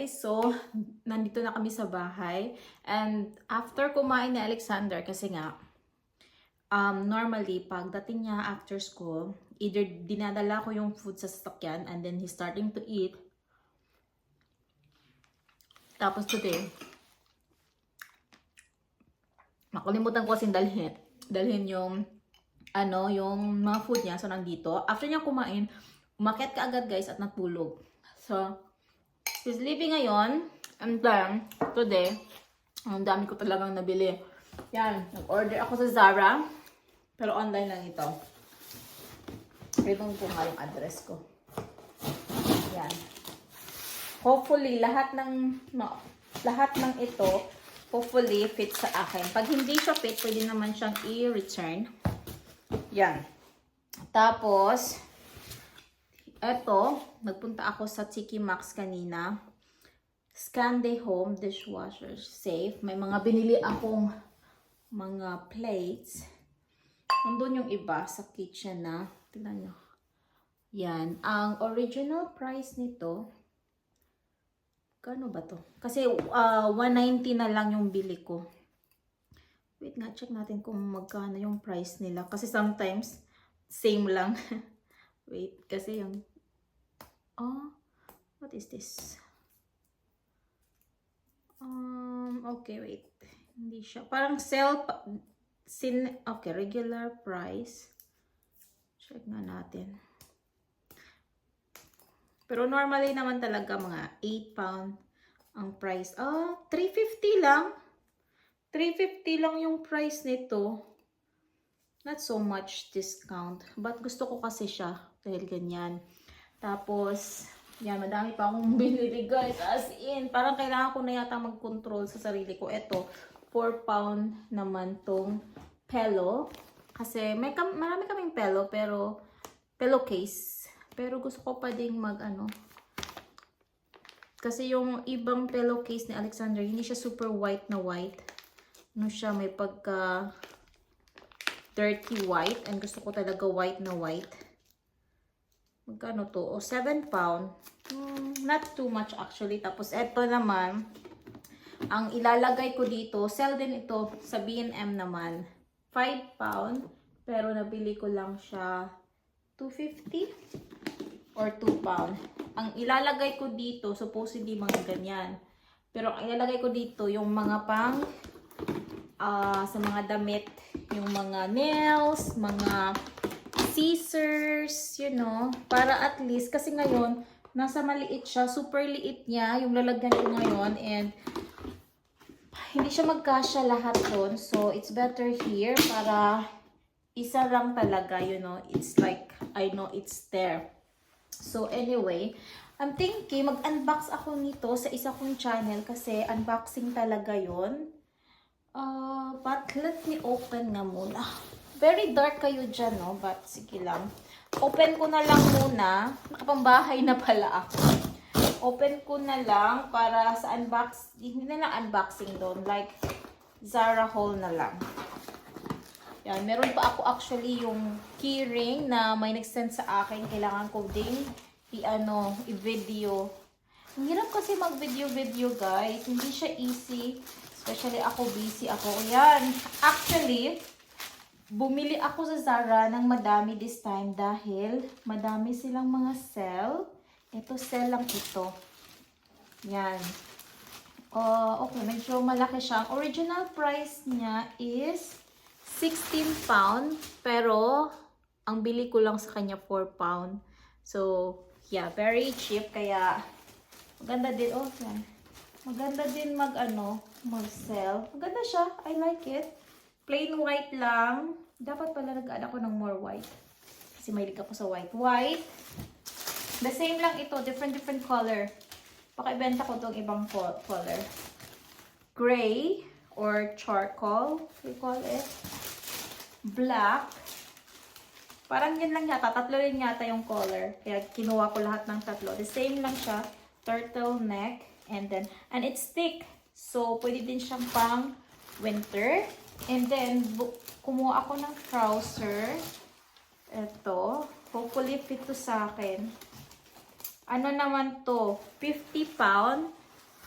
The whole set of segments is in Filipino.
guys, so nandito na kami sa bahay and after kumain ni Alexander kasi nga normally pagdating niya after school, either dinadala ko yung food sa sasakyan and then he's starting to eat. Tapos today, nakalimutan ko kasing dalhin yung yung mga food niya. So nandito, after niya kumain, umakyat ka agad guys at natulog. So he's leaving ngayon. And then, today, ang dami ko talagang nabili. Yan, nag-order ako sa Zara. Pero online lang ito. Ribang ko nga yung address ko. Yan. Hopefully, lahat ng ito, hopefully, fit sa akin. Pag hindi siya fit, pwede naman siyang i-return. Yan. Tapos, eto, nagpunta ako sa Tiki Maxx kanina. Scande Home Dishwasher Safe. May mga binili akong mga plates. Nandun yung iba sa kitchen na. Tingnan nyo. Yan. Ang original price nito, kano ba to? Kasi 190 na lang yung bili ko. Wait nga, check natin kung magkano yung price nila. Kasi sometimes, same lang. Wait, kasi yung what is this? Okay, wait. Hindi siya. Parang okay, regular price. Check na natin. Pero normally naman talaga mga 8 pound ang price. 350 lang. 350 lang yung price nito. Not so much discount. But gusto ko kasi siya. Dahil ganyan. Tapos, yan, madami pa akong binili guys. As in, parang kailangan ko na yata mag-control sa sarili ko. Ito, 4 pound naman tong pillow. Kasi marami kaming pillowcase. Pero gusto ko pa ding kasi yung ibang pillowcase ni Alexander, hindi siya super white na white. Siya, may pagka dirty white. And gusto ko talaga white na white. Magkano to? 7 pound. Not too much actually. Tapos eto naman, ang ilalagay ko dito, sell din ito sa B&M naman. 5 pound. Pero nabili ko lang siya 250 or 2 pound. Ang ilalagay ko dito, supposedly mga ganyan. Pero ang ilalagay ko dito, yung mga sa mga damit, yung mga nails, mga scissors, para at least, kasi ngayon, nasa maliit siya, super liit niya, yung lalagyan ko ngayon, and hindi siya magkasya lahat doon, so it's better here, para isa lang talaga, it's like, I know it's there. So anyway, I'm thinking, mag-unbox ako nito sa isa kong channel, kasi unboxing talaga yon. But let me open nga muna. Very dark kayo dyan, no? But sige lang. Open ko na lang muna. Nakapambahay na pala ako. Open ko na lang para sa hindi na lang unboxing doon. Like, Zara haul na lang. Yan. Meron pa ako actually yung keyring na may nag-send sa akin. Kailangan ko ding i-video. Ang hirap kasi mag-video, guys. Hindi siya easy. Especially ako, busy ako. Yan. Actually, bumili ako sa Zara ng madami this time dahil madami silang mga sale. Ito, sale lang ito. Yan. Okay, medyo malaki siya. Ang original price niya is 16 pound. Pero, ang bili ko lang sa kanya 4 pound. So, yeah, very cheap. Kaya, maganda din. Yan. Maganda din mag-sell. Maganda siya. I like it. Plain white lang. Dapat pala nag-add ako ng more white. Kasi mahilig ako sa white. White. The same lang ito. Different color. Pakibenta ko itong ibang color. Gray or charcoal. We call it. Black. Parang yun lang yata. Tatlo rin yata yung color. Kaya kinuha ko lahat ng tatlo. The same lang siya. Turtleneck. And it's thick. So, pwede din siyang pang winter. And then, kumuha ako ng trouser. Ito. Hopefully, fit to sa akin. Ano naman to? 50 pound.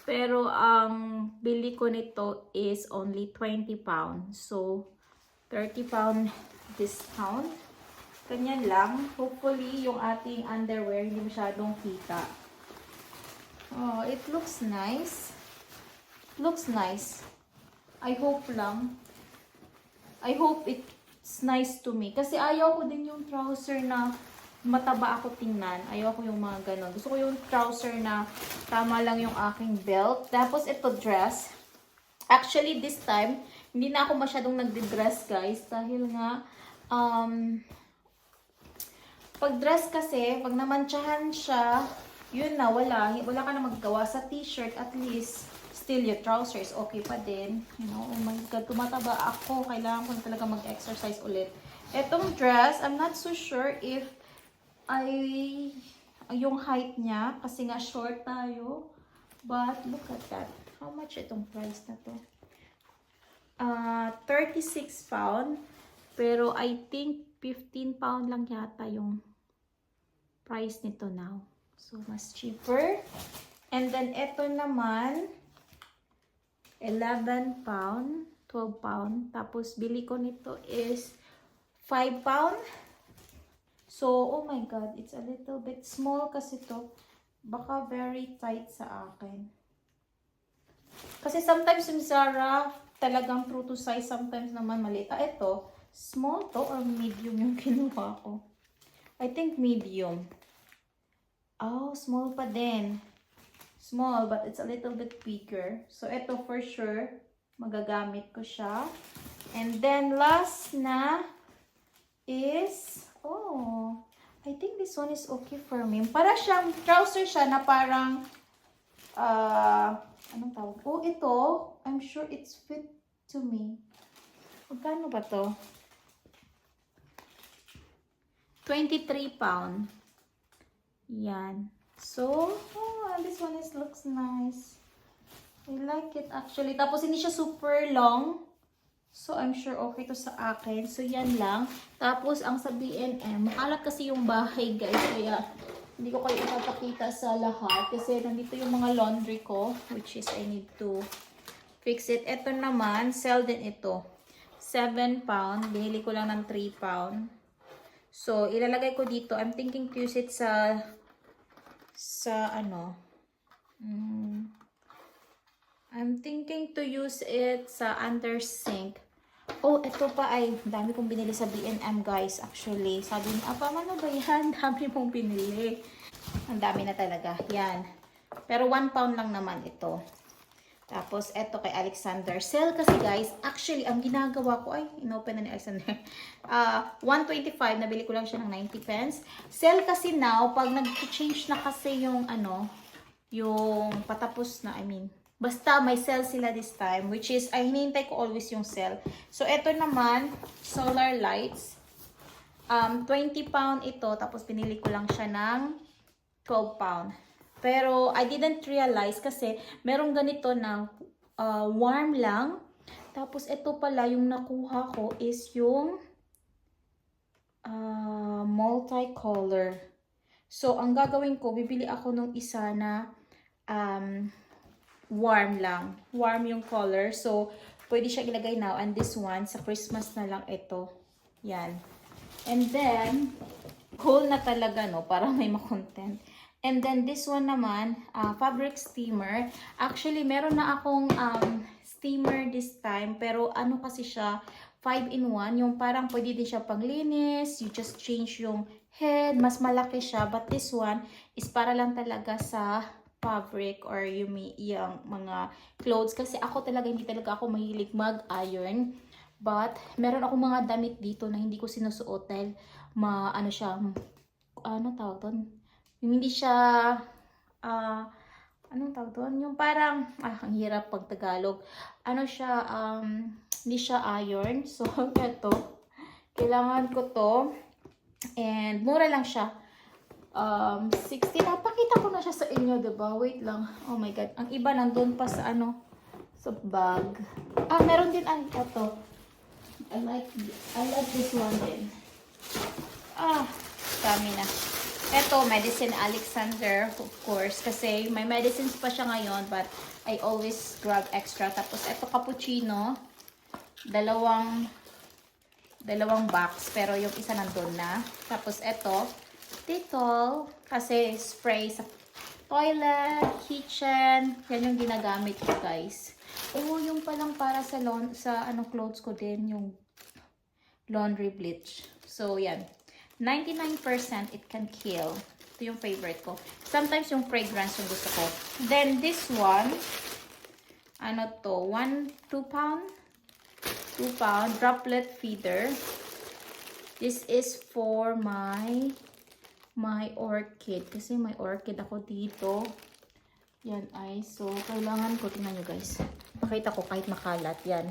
Pero ang bili ko nito is only 20 pounds. So, 30 pound discount. Ganyan lang. Hopefully, yung ating underwear hindi masyadong kita. Oh, it looks nice. Looks nice. I hope lang. I hope it's nice to me. Kasi ayaw ko din yung trouser na mataba ako tingnan. Ayaw ko yung mga ganon. Gusto ko yung trouser na tama lang yung aking belt. Tapos ito dress. Actually, this time, hindi na ako masyadong nagde-dress, guys. Dahil nga, pag dress kasi, pag namantsahan siya, yun na, wala ka na maggawa sa t-shirt. At least, still your trousers, okay pa din. You know, oh my God, tumataba ako. Kailangan ko na talaga mag-exercise ulit. Etong dress, I'm not so sure if yung height niya, kasi nga short tayo. But, look at that. How much itong price na to? 36 pound. Pero, I think 15 pound lang yata yung price nito now. So, mas cheaper. And then, ito naman, 11 pound, 12 pound. Tapos, bili ko nito is 5 pound. So, oh my God, it's a little bit small kasi to. Baka very tight sa akin. Kasi sometimes yung Zara, talagang true to size. Sometimes naman maliit. Ito, small to or medium yung kinuha ko? I think medium. Oh, small pa din. Small, but it's a little bit bigger. So, ito for sure, magagamit ko siya. And then, last na is, oh, I think this one is okay for me. Para siyang, trouser siya na parang, anong tawag? Oh, ito, I'm sure it's fit to me. Magkano ba to? 23 pound. Yan. So, oh, this one looks nice. I like it actually. Tapos, hindi siya super long. So, I'm sure okay to sa akin. So, yan lang. Tapos, ang sa B&M, makalat kasi yung bahay, guys. Kaya, hindi ko kayo ipapakita sa lahat. Kasi, nandito yung mga laundry ko. Which is, I need to fix it. Ito naman, sell din ito. 7 pound. Binili ko lang ng 3 pound. So, ilalagay ko dito. I'm thinking to use it sa ano. I'm thinking to use it sa under sink. Oh, ito pa ay, dami kong binili sa B&M, guys. Actually, sabi niya, apa, ano ba yan? Dami mong binili. Ang dami na talaga. Yan. Pero 1 pound lang naman ito. Tapos, eto kay Alexander. Sale kasi, guys. Actually, ang ginagawa ko, ay, inopen na ni Alexander. 125, nabili ko lang siya ng 90 pence. Sale kasi now, pag nag-change na kasi yung, ano, yung patapos na, I mean, basta may sale sila this time, which is, ay, hinihintay ko always yung sale. So, eto naman, solar lights. 20 pound ito, tapos pinili ko lang siya ng 12 pound. Pero, I didn't realize kasi merong ganito na warm lang. Tapos, ito pala yung nakuha ko is yung multicolor. So, ang gagawin ko, bibili ako nung isa na warm lang. Warm yung color. So, pwede siya ilagay now. And this one, sa Christmas na lang ito. Yan. And then, cool na talaga, no? Para may makontent. And then, this one naman, fabric steamer. Actually, meron na akong steamer this time. Pero ano kasi siya, 5-in-1. Yung parang pwede din siya panglinis. You just change yung head. Mas malaki siya. But this one is para lang talaga sa fabric or yung mga clothes. Kasi ako talaga, hindi talaga ako mahilig mag-iron. But, meron ako mga damit dito na hindi ko sinusuot dahil ano siya, ano tawag doon? Yung hindi siya, anong tawag doon? Yung parang, ang hirap pag Tagalog. Ano siya, hindi siya iron. So, ito, kailangan ko to. And, mura lang siya. 60. Napakita ko na siya sa inyo, diba? Wait lang. Oh my God. Ang iba nandun pa sa ano, sa bag. Meron din ito. I like this one din. Dami na. Eto, Medicine Alexander, of course. Kasi may medicines pa siya ngayon, but I always grab extra. Tapos, eto, cappuccino. Dalawang box, pero yung isa nandun na. Tapos, eto, Dettol. Kasi spray sa toilet, kitchen. Yan yung ginagamit ko, guys. Oh, yung palang para sa clothes ko din, yung laundry bleach. So, yan. 99% it can kill. Ito yung favorite ko. Sometimes yung fragrance yung gusto ko. Then, this one, ano to? 2 pound? 2 pound droplet feeder. This is for my orchid. Kasi may orchid ako dito. Yan ay. So, kailangan ko. Tingnan nyo guys. Pakita ko kahit makalat. Yan.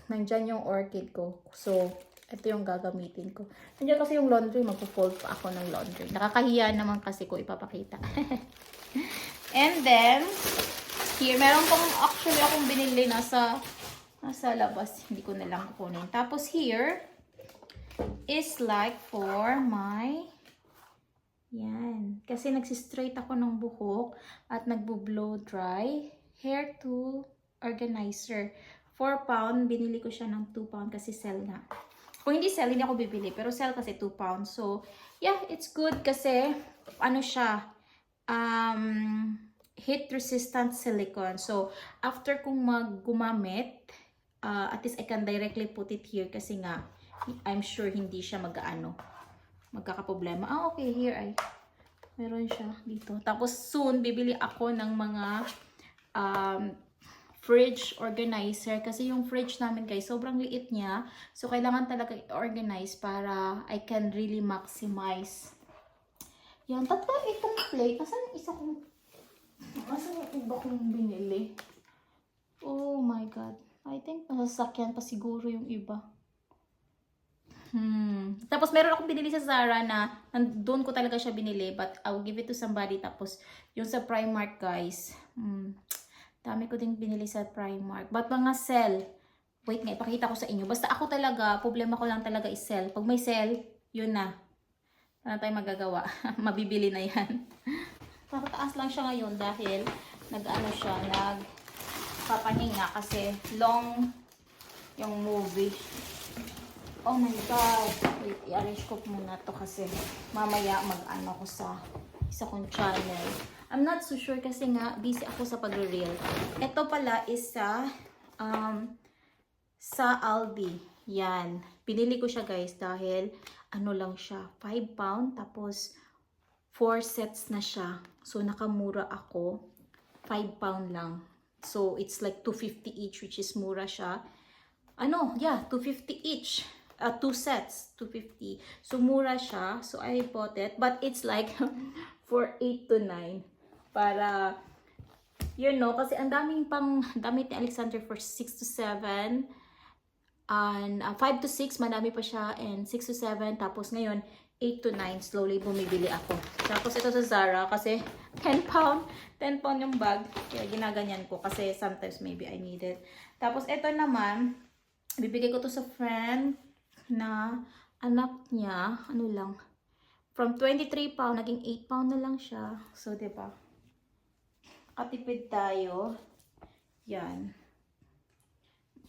Nandyan yung orchid ko. So, ito yung gagamitin ko. Nandiyan kasi yung laundry. Magpo-fold pa ako ng laundry. Nakakahiya naman kasi ko ipapakita. And then, here, meron pong actually akong binili nasa labas. Hindi ko na lang kukunin. Tapos here is like for my yan. Kasi nagsistraight ako ng buhok at nagbo-blow dry hair tool organizer. 4 pound. Binili ko siya ng 2 pound kasi sell nga. Kung hindi sell, hindi ako bibili. Pero sell kasi 2 pounds. So, yeah, it's good kasi, ano siya, heat-resistant silicone. So, after kong gumamit, at least I can directly put it here kasi nga, I'm sure hindi siya magkakaproblema. Ah, okay, here ay, meron siya dito. Tapos, soon, bibili ako ng mga, fridge organizer kasi yung fridge namin guys sobrang liit niya, so kailangan talaga i-organize para I can really maximize. Yan, tatlo itong plate. Asan yung iba kong binili? Oh my god, I think nasasakyan pa siguro yung iba. Tapos meron akong binili sa Zara na doon ko talaga siya binili, but I'll give it to somebody. Tapos yung sa Primark guys, dami ko din binili sa Primark. But mga sell, wait nga, ipakita ko sa inyo. Basta ako talaga, problema ko lang talaga is-sell. Pag may sell, yun na. Wala tayong magagawa. Mabibili na yan. Nakataas lang siya ngayon dahil nagpapahinga kasi long yung movie. Oh my god. Wait, i-arrange ko muna to kasi mamaya mag-ano ko sa isa kong channel. I'm not so sure kasi nga busy ako sa pagre-reel. Ito pala is sa Aldi. Yan. Pinili ko siya guys dahil ano lang siya, 5 pound tapos 4 sets na siya. So nakamura ako. 5 pound lang. So it's like 250 each, which is mura siya. Ano, yeah, 250 each. 2 sets, 250. So mura siya. So I bought it, but it's like for 8 to 9. Para, you know, kasi ang daming damit ni Alexander for 6 to 7. And 5 to 6, madami pa siya. And 6 to 7. Tapos ngayon, 8 to 9, slowly bumibili ako. Tapos ito sa Zara, kasi 10 pound. 10 pound yung bag. Kaya ginaganyan ko kasi sometimes maybe I need it. Tapos ito naman, bibigay ko to sa friend na anak niya, ano lang, from 23 pound, naging 8 pound na lang siya. So, diba? Katipid tayo. Yan.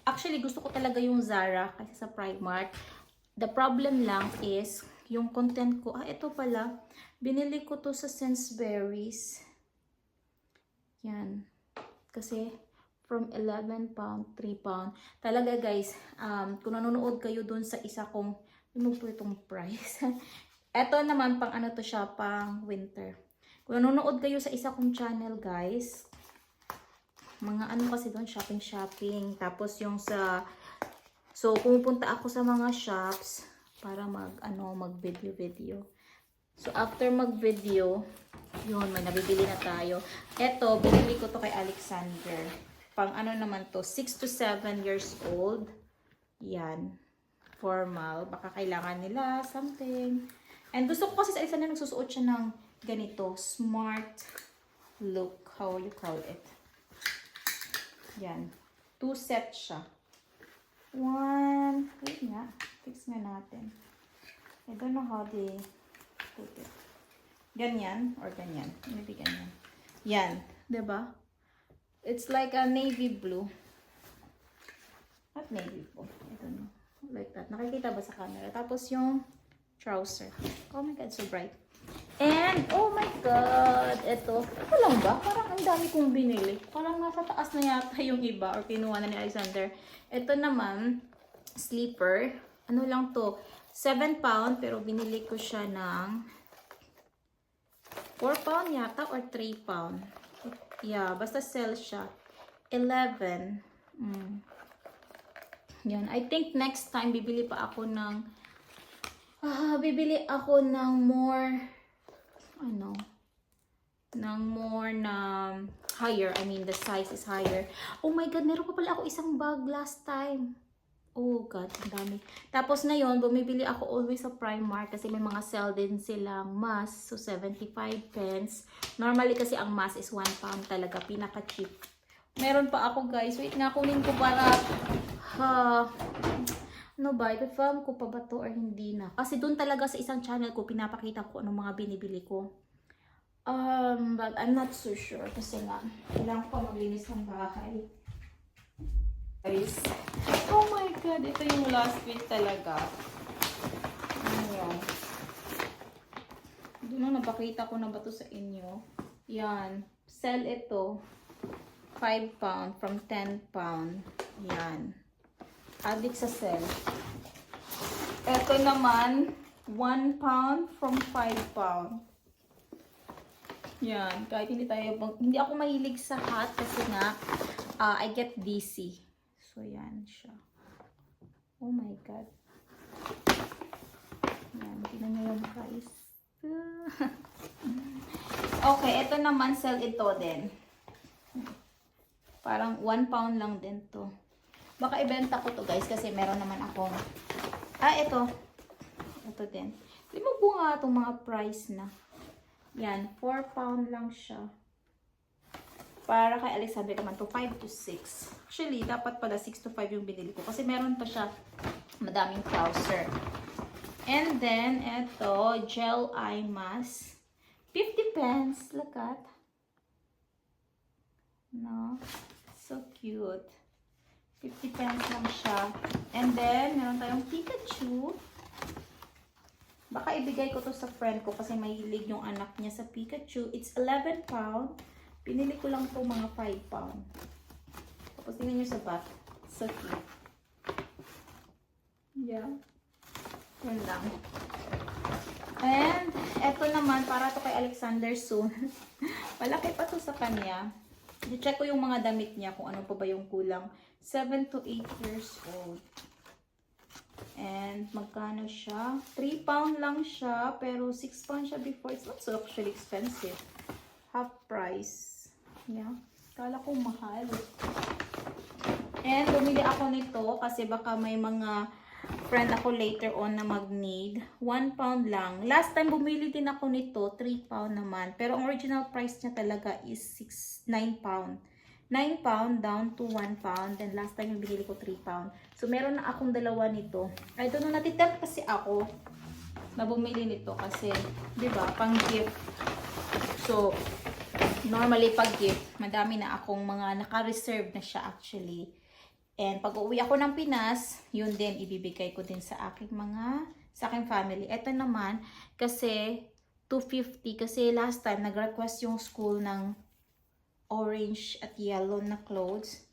Actually, gusto ko talaga yung Zara kasi sa Primark. The problem lang is, yung content ko, ito pala, binili ko to sa Sainsbury's. Yan. Kasi, from 11 pound, 3 pound. Talaga guys, kung nanonood kayo dun sa isa kong, ano po itong price? Ito naman, pang ano to siya, pang winter. Kung nanonood kayo sa isa kong channel guys, mga ano kasi doon, shopping. Tapos yung so pumupunta ako sa mga shops para mag-video. So after mag-video, yun, may nabibili na tayo. Ito, binili ko to kay Alexander. Pang ano naman to, 6 to 7 years old. Yan. Formal. Baka kailangan nila something. And gusto ko kasi sa Alexander, nagsusuot siya ng ganito, smart look, how you call it. Yan. 2 sets siya. 1, wait nga, fix nga natin. I don't know how they put it. Ganyan or ganyan. Maybe ganyan. Yan. 'Di ba? It's like a navy blue. Not navy blue. I don't know. Like that. Nakikita ba sa camera? Tapos yung trouser. Oh my God, so bright. And, oh my God, ito. Ito lang ba? Parang ang dami kong binili. Parang nasa taas na yata yung iba or kinuha na ni Alexander. Ito naman, sleeper. Ano lang to? 7 pound, pero binili ko siya ng 4 pound yata or 3 pound. Yeah, basta sell siya. 11. Yan. I think next time bibili pa ako ng bibili ako ng more na higher. I mean, the size is higher. Oh my God, meron pa pala ako isang bag last time. Oh God, ang dami. Tapos na yon, bumibili ako always sa Primark kasi may mga sale din silang mask. So, 75 pence. Normally kasi ang mask is 1 pound talaga. Pinaka-cheap. Meron pa ako guys. Wait nga, kunin ko para ano ba? Ipifilm ko pa ba to or hindi na? Kasi doon talaga sa isang channel ko, pinapakita ko anong mga binibili ko. But I'm not so sure kasi nga, kailangan ko pa maglinis ng bahay. Guys, oh my God, ito yung last week talaga. Ayan. Doon na napakita ko na ba to sa inyo. Yan. Sell ito. 5 pound from 10 pound. Yan. Adik sa sell. Ito naman, 1 pound from 5 pound. Yan. Kahit hindi ako mahilig sa hot kasi nga, I get dizzy. So, yan siya. Oh my God. Yan. Tingnan nyo yung price. Okay. Ito naman, sell ito din. Parang 1 pound lang din to. Baka ibenta ko to guys kasi meron naman akong ito din. Di mo bunga itong mga price na. Yan, 4 pound lang siya. Para kay Alexander naman to 5 to 6. Actually, dapat pala 6 to 5 yung binili ko kasi meron pa siya madaming trouser. And then, ito, gel eye mask. 50 pence. Look at. No? So cute. 50 pence lang siya. And then, meron tayong Pikachu. Baka ibigay ko to sa friend ko kasi mahilig yung anak niya sa Pikachu. It's 11 pound. Pinili ko lang to mga 5 pound. Tapos tingnan nyo sa back. So cute. Yeah. Yun lang. And, eto naman, para to kay Alexander soon. Palaki pa to sa kanya. I-check ko yung mga damit niya kung ano pa ba yung kulang. 7 to 8 years old. And magkano siya? 3 pound lang siya, pero 6 pound siya before. It's not so actually expensive. Half price. Yeah. Kala ko mahal. And bumili ako nito kasi baka may mga friend ako later on na mag-need. 1 pound lang. Last time bumili din ako nito, 3 pound naman. Pero ang original price niya talaga is 9 pound. 9 pound down to 1 pound. Then last time yung binili ko 3 pound. So meron na akong dalawa nito. I don't know, natitempt kasi ako na bumili nito kasi, di ba, pang gift. So, normally pag gift, madami na akong mga naka-reserve na siya actually. And pag uuwi ako ng Pinas, yun din ibibigay ko din sa aking family. Ito naman, kasi 250 kasi last time nag-request yung school ng orange at yellow na clothes.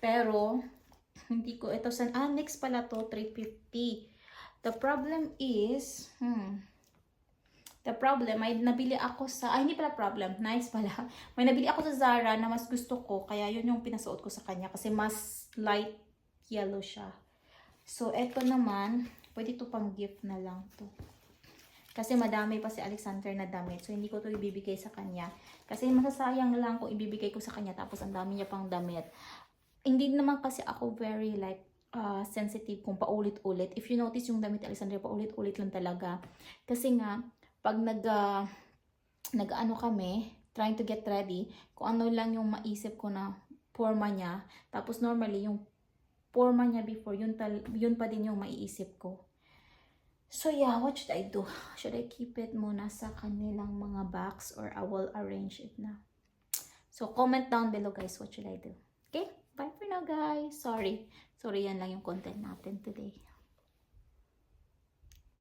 Pero, hindi ko ito next pala to, 350. The problem is, may nabili ako sa, hindi pala problem, nice pala. May nabili ako sa Zara na mas gusto ko, kaya yun yung pinasuot ko sa kanya kasi mas light yellow siya. So, eto naman, pwede to pang gift na lang to. Kasi madami pa si Alexander na damit, so hindi ko to ibibigay sa kanya. Kasi masasayang lang kung ibibigay ko sa kanya tapos ang dami niya pang damit. Hindi naman kasi ako very sensitive kung paulit-ulit. If you notice yung damit ni Alexander, paulit-ulit lang talaga. Kasi nga, pag nag-ano kami, trying to get ready, kung ano lang yung maisip ko na forma niya, tapos normally yung forma niya before, yun pa din yung maiisip ko. So yeah, what should I do? Should I keep it muna sa kanilang mga box or I will arrange it na? So comment down below guys, what should I do? Okay? Bye for now guys. Sorry. Sorry, yan lang yung content natin today.